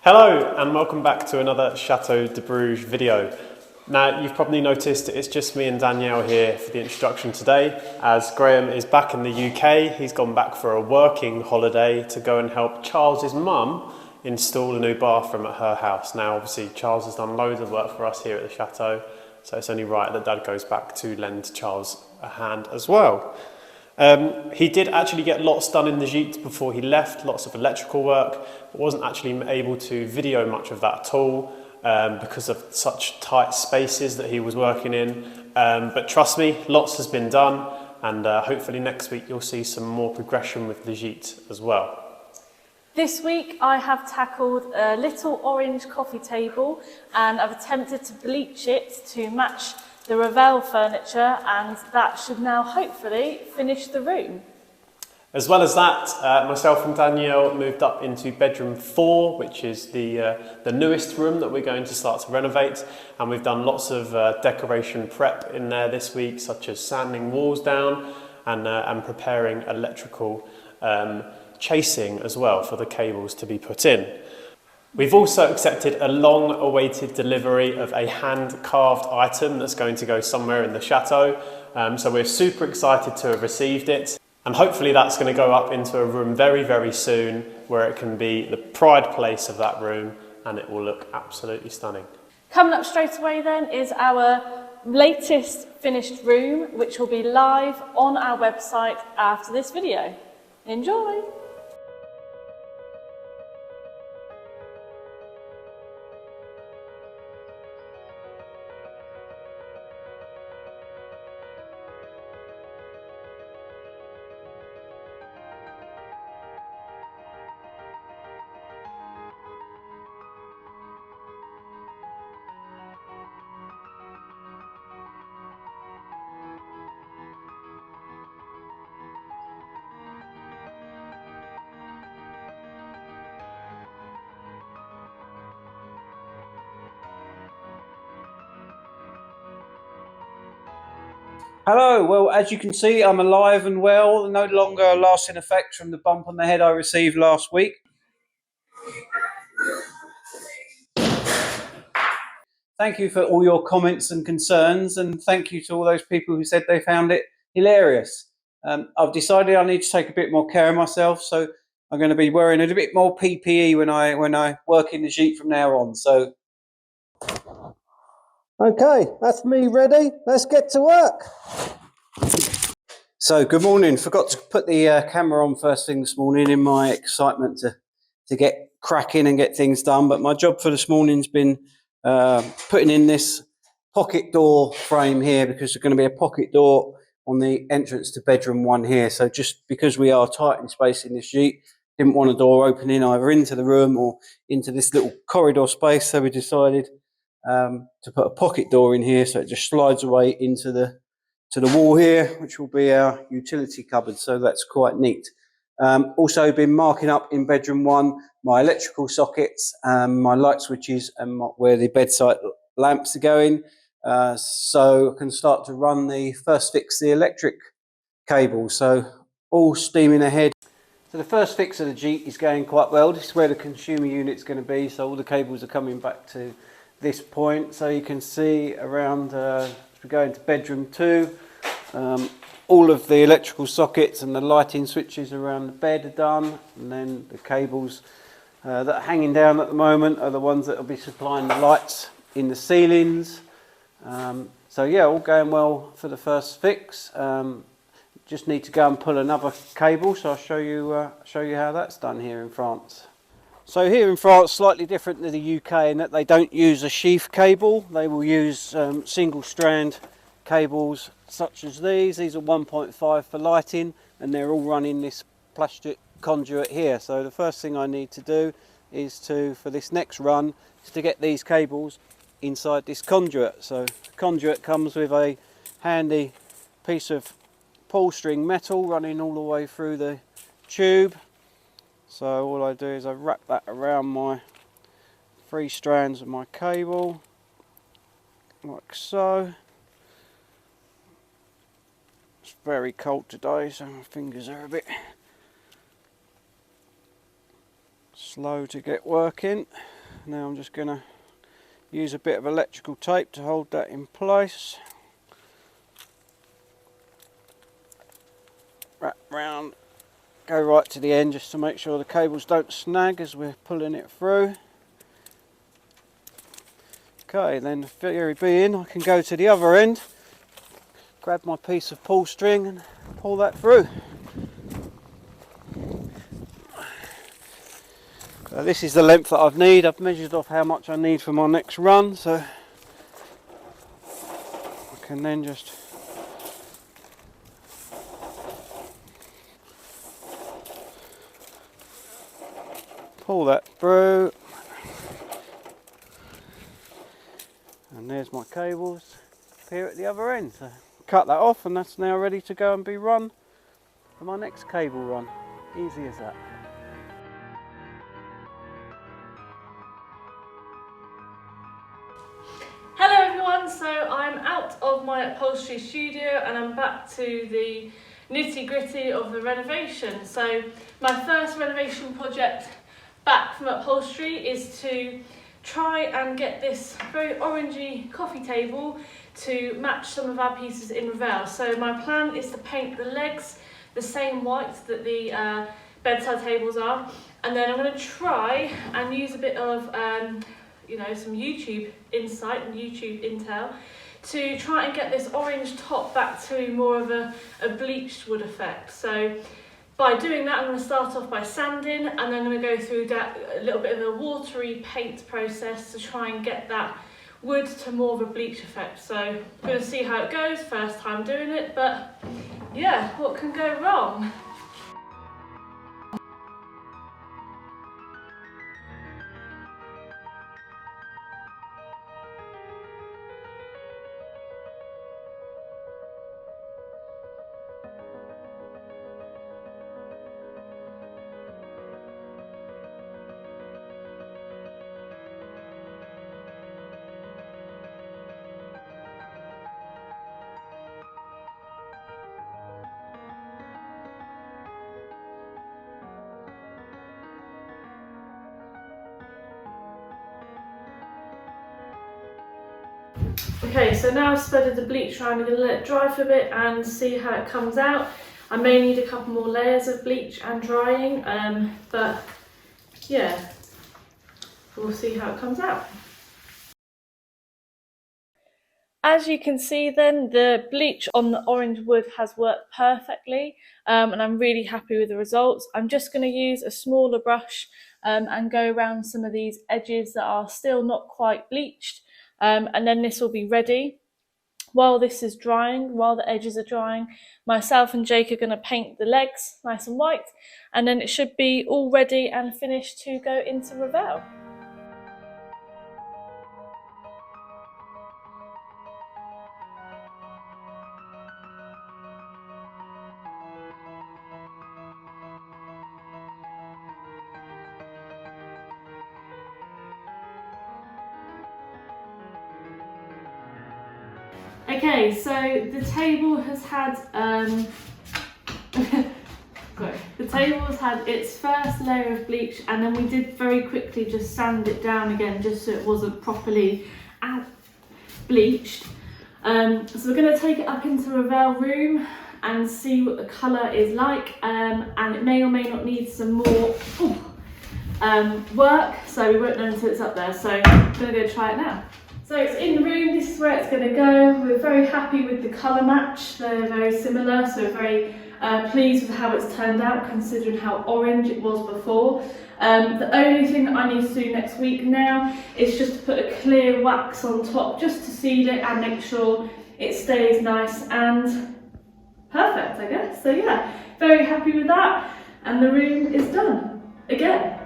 Hello and welcome back to another Chateau de Bruges video. Now you've probably noticed it's just me and Danielle here for the introduction today, as Graham is back in the UK. He's gone back for a working holiday to go and help Charles's mum install a new bathroom at her house. Now obviously Charles has done loads of work for us here at the Chateau, so it's only right that Dad goes back to lend Charles a hand as well. He did actually get lots done in the Gite before he left, lots of electrical work, but wasn't actually able to video much of that at all because of such tight spaces that he was working in. But trust me, lots has been done, and hopefully next week you'll see some more progression with the Gite as well. This week I have tackled a little orange coffee table and I've attempted to bleach it to match the Ravel furniture, and that should now hopefully finish the room. As well as that, myself and Danielle moved up into bedroom 4, which is the newest room that we're going to start to renovate, and we've done lots of decoration prep in there this week, such as sanding walls down and preparing electrical chasing as well for the cables to be put in. We've also accepted a long-awaited delivery of a hand-carved item that's going to go somewhere in the chateau. So we're super excited to have received it. And hopefully that's going to go up into a room very, very soon, where it can be the pride place of that room, and it will look absolutely stunning. Coming up straight away then is our latest finished room, which will be live on our website after this video. Enjoy! Hello, well, as you can see, I'm alive and well, no longer a lasting effect from the bump on the head I received last week. Thank you for all your comments and concerns, and thank you to all those people who said they found it hilarious. I've decided I need to take a bit more care of myself, so I'm going to be wearing a bit more PPE when I work in the Gite from now on. So, okay, that's me ready. Let's get to work. So good morning. Forgot to put the camera on first thing this morning in my excitement to get cracking and get things done. But my job for this morning's been putting in this pocket door frame here, because there's going to be a pocket door on the entrance to bedroom 1 here. So just because we are tight in space in this Gite, didn't want a door opening either into the room or into this little corridor space. So we decided to put a pocket door in here, so it just slides away into the wall here, which will be our utility cupboard. So that's quite neat. Also been marking up in bedroom 1 my electrical sockets, my light switches, and where the bedside lamps are going, so I can start to run the first fix the electric cable. So all steaming ahead. So the first fix of the Gite is going quite well. This is where the consumer unit's going to be, so all the cables are coming back to this point. So you can see around as we go into bedroom 2, all of the electrical sockets and the lighting switches around the bed are done, and then the cables that are hanging down at the moment are the ones that will be supplying the lights in the ceilings. So yeah, all going well for the first fix. Just need to go and pull another cable, so I'll show you how that's done here in France. So here in France, slightly different to the UK in that they don't use a sheath cable. They will use single strand cables such as these. These are 1.5 for lighting, and they're all running this plastic conduit here. So the first thing I need to do is for this next run, is to get these cables inside this conduit. So the conduit comes with a handy piece of pull string metal running all the way through the tube. So all I do is I wrap that around my 3 strands of my cable, like so. It's very cold today, so my fingers are a bit slow to get working. Now I'm just going to use a bit of electrical tape to hold that in place. Wrap round, go right to the end just to make sure the cables don't snag as we're pulling it through. Okay, then the theory being I can go to the other end, grab my piece of pull string and pull that through. So this is the length that I've need. I've measured off how much I need for my next run, so I can then just pull that through. And there's my cables here at the other end. So cut that off and that's now ready to go and be run for my next cable run. Easy as that. Hello everyone, so I'm out of my upholstery studio and I'm back to the nitty gritty of the renovation. So my first renovation project back from upholstery is to try and get this very orangey coffee table to match some of our pieces in Ravel. So my plan is to paint the legs the same white that the bedside tables are, and then I'm going to try and use a bit of you know, some YouTube insight and YouTube intel to try and get this orange top back to more of a bleached wood effect. So by doing that, I'm going to start off by sanding, and then I'm going to go through that a little bit of a watery paint process to try and get that wood to more of a bleach effect. So I'm going to see how it goes, first time doing it, but yeah, what can go wrong? Okay, so now I've spreaded the bleach around, I'm going to let it dry for a bit and see how it comes out. I may need a couple more layers of bleach and drying, but yeah, we'll see how it comes out. As you can see then, the bleach on the orange wood has worked perfectly, and I'm really happy with the results. I'm just going to use a smaller brush and go around some of these edges that are still not quite bleached, and then this will be ready. While this is drying, while the edges are drying, myself and Jake are going to paint the legs nice and white, and then it should be all ready and finished to go into Ravel. Okay, so the table has had the table has had its first layer of bleach, and then we did very quickly just sand it down again just so it wasn't properly bleached. So we're going to take it up into the Ravel room and see what the colour is like, and it may or may not need some more work, so we won't know until it's up there. So I'm going to go try it now. So it's in the room, this is where it's going to go. We're very happy with the colour match, they're very similar, so we're very pleased with how it's turned out considering how orange it was before. The only thing that I need to do next week now is just to put a clear wax on top just to seal it and make sure it stays nice and perfect, I guess. So yeah, very happy with that, and the room is done again.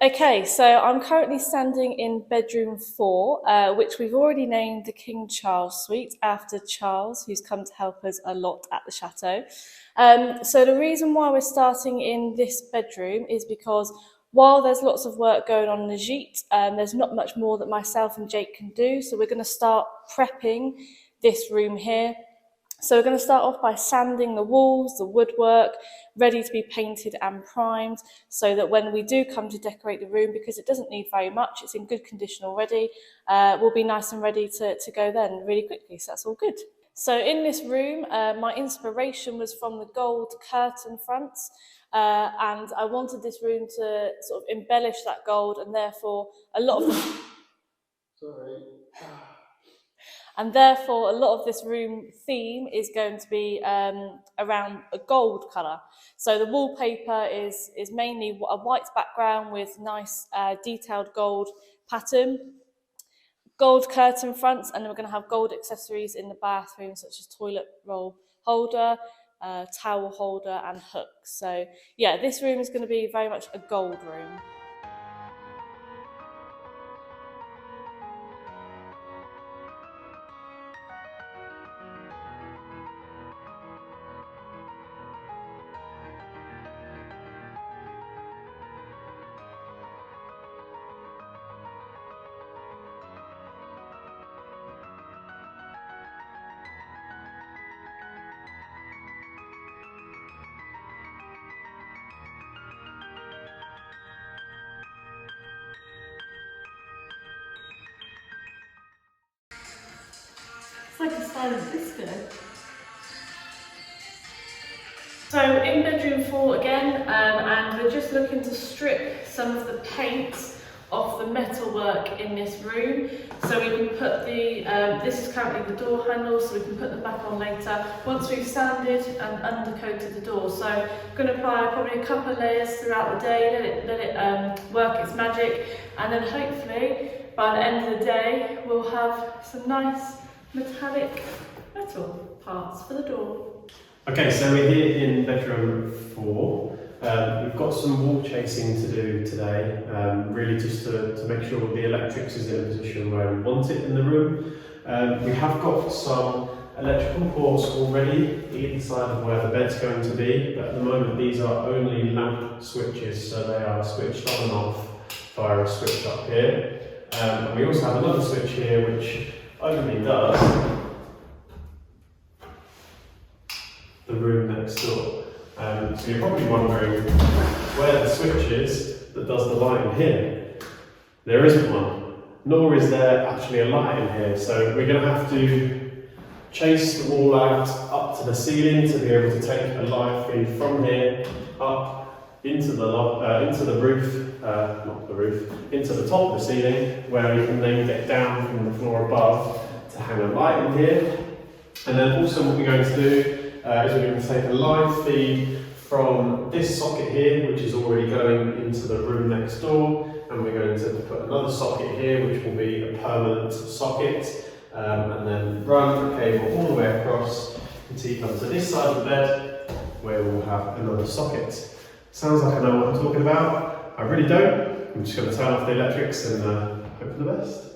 Okay, so I'm currently standing in bedroom 4, which we've already named the King Charles Suite after Charles, who's come to help us a lot at the chateau. So the reason why we're starting in this bedroom is because while there's lots of work going on in the Gite, there's not much more that myself and Jake can do. So we're going to start prepping this room here. So we're going to start off by sanding the walls, the woodwork, ready to be painted and primed, so that when we do come to decorate the room, because it doesn't need very much, it's in good condition already, we'll be nice and ready to go then really quickly, so that's all good. So in this room, my inspiration was from the gold curtain fronts, and I wanted this room to sort of embellish that gold, and therefore a lot of this room theme is going to be around a gold colour. So the wallpaper is mainly a white background with nice detailed gold pattern, gold curtain fronts, and then we're going to have gold accessories in the bathroom, such as toilet roll holder, towel holder and hooks. So yeah, this room is going to be very much a gold room. It's like a silent disco. So in bedroom 4 again, and we're just looking to strip some of the paint off the metalwork in this room. So we can put the, this is currently the door handles, so we can put them back on later once we've sanded and undercoated the door. So I'm going to apply probably a couple of layers throughout the day, let it work its magic, and then hopefully by the end of the day we'll have some nice metallic metal parts for the door. Okay, so we're here in bedroom 4. We've got some wall chasing to do today, really just to make sure the electrics is in a position where we want it in the room. We have got some electrical ports already either side of where the bed's going to be, but at the moment these are only lamp switches, so they are switched on and off via a switch up here. And we also have another switch here which only does the room next door. So you're probably wondering where the switch is that does the lighting here. There isn't one, nor is there actually a light in here. So we're going to have to chase the wall out up to the ceiling to be able to take a light feed from here up into the roof, not the roof, into the top of the ceiling, where we can then get down from the floor above to hang a light in here. And then also what we're going to do is we're going to take a live feed from this socket here, which is already going into the room next door, and we're going to put another socket here, which will be a permanent socket, and then run the cable all the way across until you come to this side of the bed, where we'll have another socket. Sounds like I know what I'm talking about. I really don't. I'm just going to turn off the electrics and hope for the best.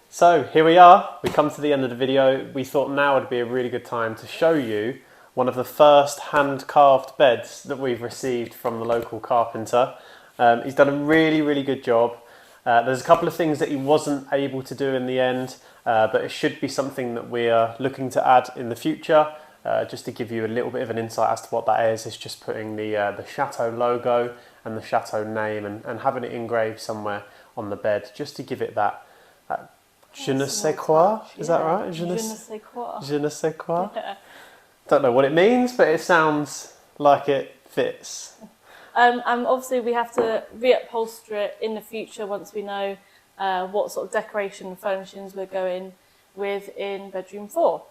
So here we are, we come to the end of the video. We thought now would be a really good time to show you one of the first hand-carved beds that we've received from the local carpenter. He's done a really good job. There's a couple of things that he wasn't able to do in the end, but it should be something that we are looking to add in the future. Just to give you a little bit of an insight as to what that is, it's just putting the Chateau logo and the Chateau name and having it engraved somewhere on the bed, just to give it that je ne sais quoi, is that right? Je ne sais quoi. Je ne sais quoi. Yeah. Don't know what it means, but it sounds like it fits. And obviously we have to re-upholster it in the future once we know what sort of decoration and furnishings we're going with in bedroom 4.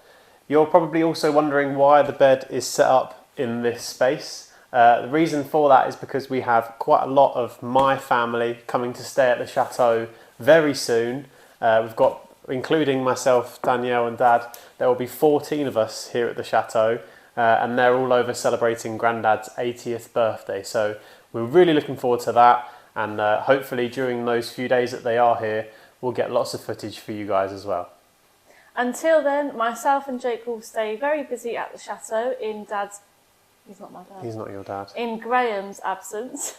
You're probably also wondering why the bed is set up in this space. The reason for that is because we have quite a lot of my family coming to stay at the chateau very soon. We've got, including myself, Danielle and Dad, there will be 14 of us here at the Chateau, and they're all over celebrating Grandad's 80th birthday. So we're really looking forward to that, and hopefully during those few days that they are here, we'll get lots of footage for you guys as well. Until then, myself and Jake will stay very busy at the Chateau in Dad's... He's not my dad. He's not your dad. In Graham's absence.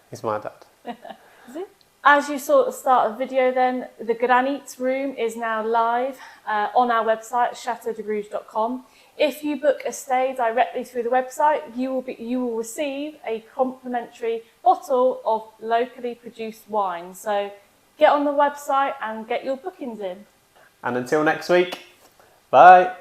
He's my dad. Is he? As you saw at the start of the video then, the Granite room is now live on our website, chateaudebruges.com. If you book a stay directly through the website, you will receive a complimentary bottle of locally produced wine. So get on the website and get your bookings in. And until next week, bye.